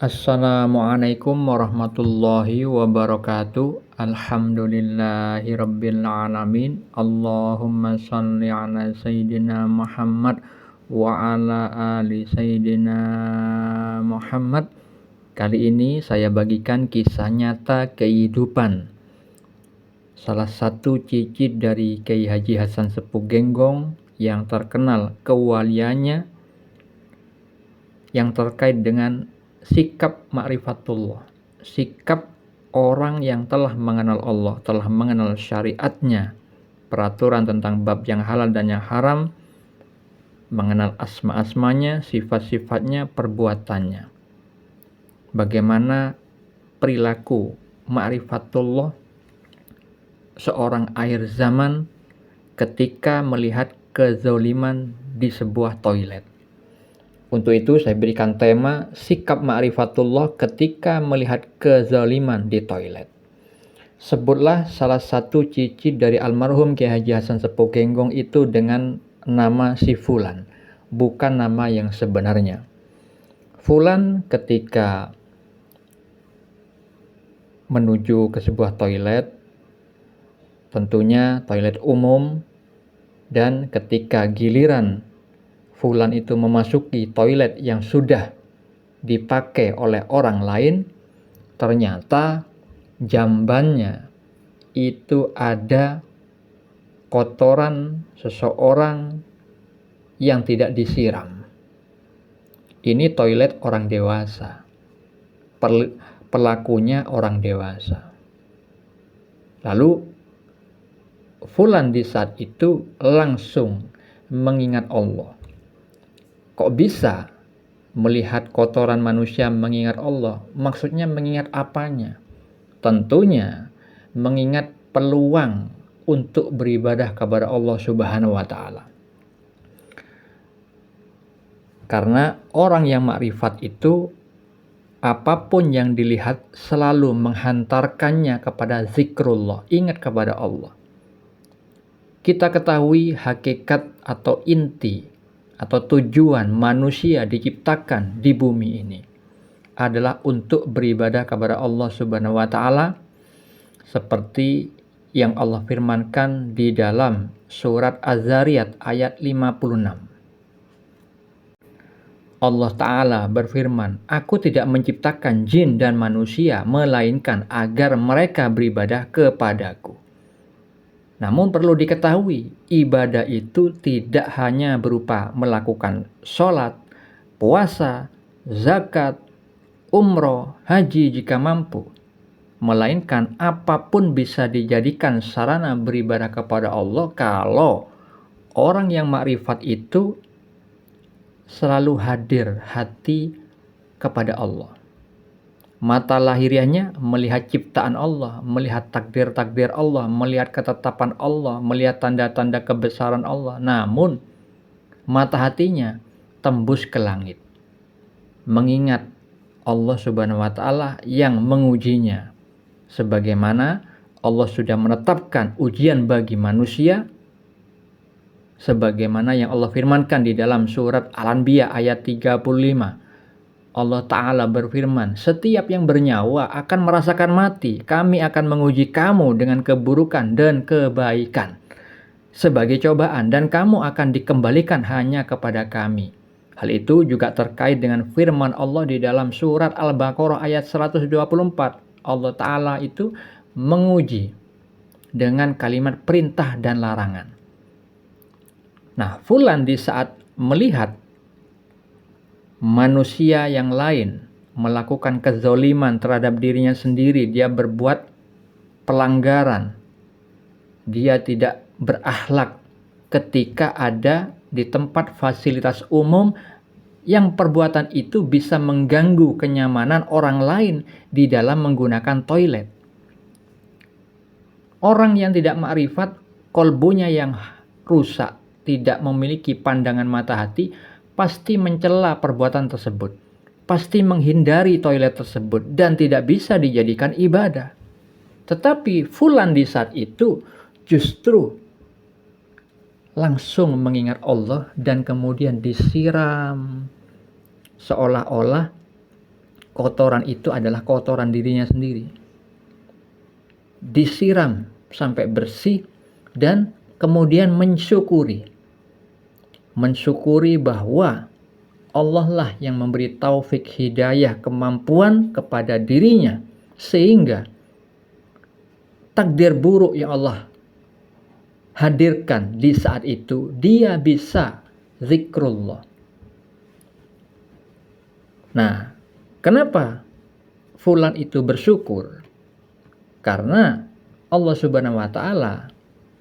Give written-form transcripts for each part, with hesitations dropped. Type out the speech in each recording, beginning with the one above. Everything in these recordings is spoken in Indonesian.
Assalamualaikum warahmatullahi wabarakatuh. Alhamdulillahirabbil alamin. Allahumma shalli ala sayyidina Muhammad wa ala ali sayyidina Muhammad. Kali ini saya bagikan kisah nyata kehidupan salah satu cicit dari Kiai Haji Hasan Sepuh Genggong yang terkenal kewaliannya yang terkait dengan sikap ma'rifatullah, sikap orang yang telah mengenal Allah, telah mengenal syariatnya, peraturan tentang bab yang halal dan yang haram, mengenal asma-asmanya, sifat-sifatnya, perbuatannya. Bagaimana perilaku ma'rifatullah seorang akhir zaman ketika melihat kezaliman di sebuah toilet. Untuk itu saya berikan tema sikap ma'rifatullah ketika melihat kezaliman di toilet. Sebutlah salah satu cicit dari almarhum Kiai Haji Hasan Sepuh Genggong itu dengan nama si Fulan, bukan nama yang sebenarnya. Fulan ketika menuju ke sebuah toilet, tentunya toilet umum, dan ketika giliran Fulan itu memasuki toilet yang sudah dipakai oleh orang lain, ternyata jambannya itu ada kotoran seseorang yang tidak disiram. Ini toilet orang dewasa, pelakunya orang dewasa. Lalu Fulan di saat itu langsung mengingat Allah. Kok bisa melihat kotoran manusia mengingat Allah? Maksudnya mengingat apanya? Tentunya mengingat peluang untuk beribadah kepada Allah Subhanahu wa Ta'ala. Karena orang yang makrifat itu apapun yang dilihat selalu menghantarkannya kepada zikrullah, ingat kepada Allah. Kita ketahui hakikat atau inti atau tujuan manusia diciptakan di bumi ini adalah untuk beribadah kepada Allah Subhanahu wa Ta'ala, seperti yang Allah firmankan di dalam surat Az-Zariyat ayat 56. Allah Ta'ala berfirman, "Aku tidak menciptakan jin dan manusia melainkan agar mereka beribadah kepadaku." Namun perlu diketahui, ibadah itu tidak hanya berupa melakukan sholat, puasa, zakat, umroh, haji jika mampu, melainkan apapun bisa dijadikan sarana beribadah kepada Allah kalau orang yang makrifat itu selalu hadir hati kepada Allah. Mata lahiriahnya melihat ciptaan Allah, melihat takdir-takdir Allah, melihat ketetapan Allah, melihat tanda-tanda kebesaran Allah. Namun mata hatinya tembus ke langit, mengingat Allah Subhanahu wa Ta'ala yang mengujinya. Sebagaimana Allah sudah menetapkan ujian bagi manusia, sebagaimana yang Allah firmankan di dalam surat Al-Anbiya ayat 35. Allah Ta'ala berfirman, "Setiap yang bernyawa akan merasakan mati. Kami akan menguji kamu dengan keburukan dan kebaikan sebagai cobaan, dan kamu akan dikembalikan hanya kepada kami." Hal itu juga terkait dengan firman Allah di dalam surat Al-Baqarah ayat 124. Allah Ta'ala itu menguji dengan kalimat perintah dan larangan. Nah, Fulan di saat melihat manusia yang lain melakukan kezaliman terhadap dirinya sendiri, dia berbuat pelanggaran, dia tidak berakhlak ketika ada di tempat fasilitas umum yang perbuatan itu bisa mengganggu kenyamanan orang lain di dalam menggunakan toilet. Orang yang tidak makrifat, kolbunya yang rusak, tidak memiliki pandangan mata hati, pasti mencela perbuatan tersebut, pasti menghindari toilet tersebut, dan tidak bisa dijadikan ibadah. Tetapi Fulan di saat itu justru langsung mengingat Allah dan kemudian disiram, seolah-olah kotoran itu adalah kotoran dirinya sendiri. Disiram sampai bersih dan kemudian mensyukuri. Mensyukuri bahwa Allah lah yang memberi taufik, hidayah, kemampuan kepada dirinya, sehingga takdir buruk yang Allah hadirkan di saat itu, dia bisa zikrullah. Nah, kenapa fulan itu bersyukur? Karena Allah Subhanahu wa Ta'ala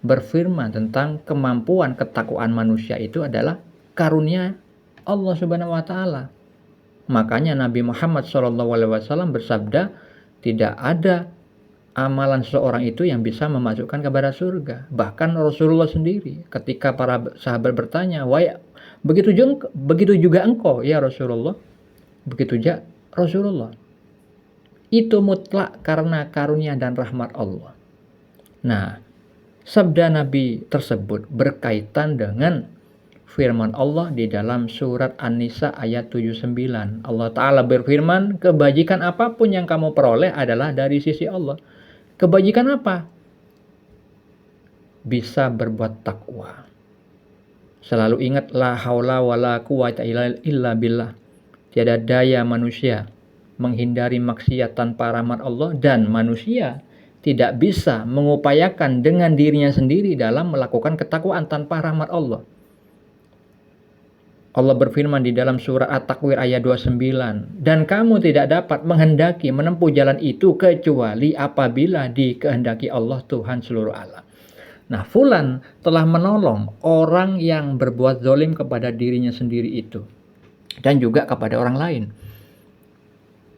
berfirman tentang kemampuan ketakwaan manusia itu adalah karunia Allah Subhanahu wa Ta'ala. Makanya Nabi Muhammad SAW bersabda, tidak ada amalan seorang itu yang bisa memasukkan kepada surga. Bahkan Rasulullah sendiri ketika para sahabat bertanya, "Wahai, begitu juga engkau ya Rasulullah?" Begitu juga Rasulullah. Itu mutlak karena karunia dan rahmat Allah. Nah, sabda Nabi tersebut berkaitan dengan firman Allah di dalam surat An-Nisa ayat 79. Allah Ta'ala berfirman, kebajikan apapun yang kamu peroleh adalah dari sisi Allah. Kebajikan apa? Bisa berbuat takwa. Selalu ingat, la haula wa la quwata illa billah. Tiada daya manusia menghindari maksiat tanpa rahmat Allah, dan manusia tidak bisa mengupayakan dengan dirinya sendiri dalam melakukan ketakwaan tanpa rahmat Allah. Allah berfirman di dalam surah At-Takwir ayat 29, dan kamu tidak dapat menghendaki menempuh jalan itu kecuali apabila dikehendaki Allah Tuhan seluruh alam. Nah, fulan telah menolong orang yang berbuat zalim kepada dirinya sendiri itu, dan juga kepada orang lain.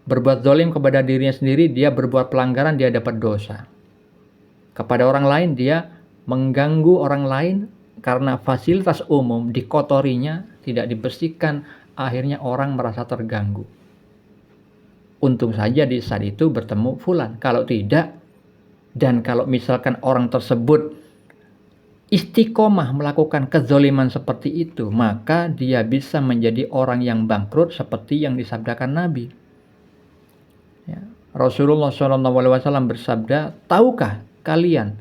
Berbuat zalim kepada dirinya sendiri, dia berbuat pelanggaran, dia dapat dosa. Kepada orang lain, dia mengganggu orang lain karena fasilitas umum dikotorinya, tidak dibersihkan, akhirnya orang merasa terganggu. Untung saja di saat itu bertemu fulan. Kalau tidak, dan kalau misalkan orang tersebut istiqomah melakukan kezaliman seperti itu, maka dia bisa menjadi orang yang bangkrut seperti yang disabdakan Nabi. Ya. Rasulullah SAW bersabda, tahukah kalian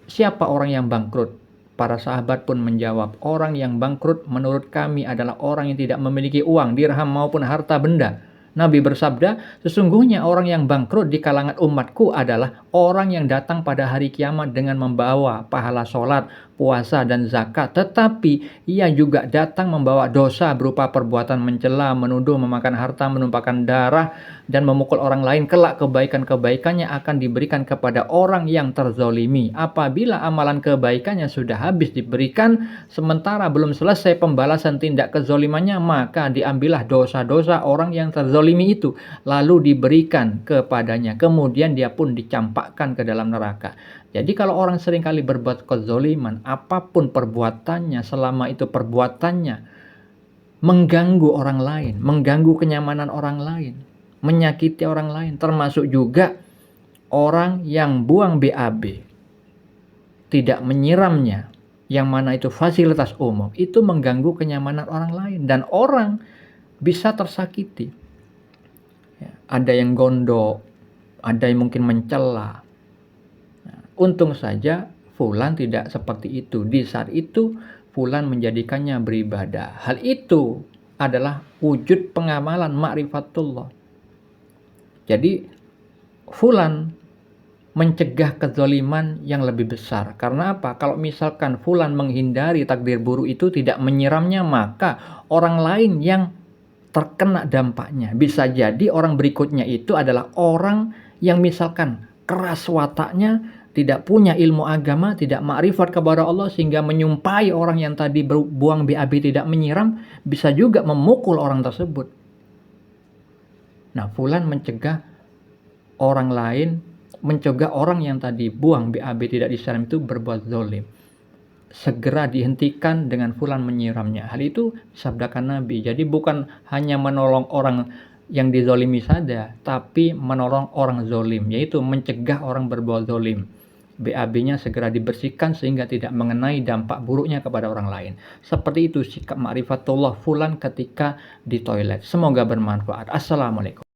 siapa orang yang bangkrut? Para sahabat pun menjawab, orang yang bangkrut menurut kami adalah orang yang tidak memiliki uang, dirham maupun harta benda. Nabi bersabda, sesungguhnya orang yang bangkrut di kalangan umatku adalah orang yang datang pada hari kiamat dengan membawa pahala sholat, puasa, dan zakat. Tetapi ia juga datang membawa dosa berupa perbuatan mencela, menuduh, memakan harta, menumpahkan darah, dan memukul orang lain. Kelak kebaikan-kebaikannya akan diberikan kepada orang yang terzolimi. Apabila amalan kebaikannya sudah habis diberikan, sementara belum selesai pembalasan tindak kezolimannya, maka diambillah dosa-dosa orang yang terzolimi itu, lalu diberikan kepadanya. Kemudian dia pun dicampakkan ke dalam neraka. Jadi kalau orang seringkali berbuat kezoliman, apapun perbuatannya, selama itu perbuatannya mengganggu orang lain, mengganggu kenyamanan orang lain, menyakiti orang lain, termasuk juga orang yang buang BAB, tidak menyiramnya, yang mana itu fasilitas umum, itu mengganggu kenyamanan orang lain, dan orang bisa tersakiti. Ya, ada yang gondok, ada yang mungkin mencela. Untung saja fulan tidak seperti itu. Di saat itu fulan menjadikannya beribadah. Hal itu adalah wujud pengamalan ma'rifatullah. Jadi fulan mencegah kezaliman yang lebih besar. Karena apa? Kalau misalkan fulan menghindari takdir buruk itu, tidak menyiramnya, maka orang lain yang terkena dampaknya. Bisa jadi orang berikutnya itu adalah orang yang misalkan keras wataknya, tidak punya ilmu agama, tidak makrifat kepada Allah, sehingga menyumpahi orang yang tadi buang BAB tidak menyiram, bisa juga memukul orang tersebut. Nah, fulan mencegah orang lain, mencegah orang yang tadi buang BAB tidak disiram itu berbuat zalim. Segera dihentikan dengan fulan menyiramnya. Hal itu disabdakan Nabi. Jadi bukan hanya menolong orang yang dizolimi saja, tapi menolong orang zolim, yaitu mencegah orang berbuat zolim. BAB-nya segera dibersihkan sehingga tidak mengenai dampak buruknya kepada orang lain. Seperti itu sikap ma'rifatullah fulan ketika di toilet. Semoga bermanfaat. Assalamualaikum.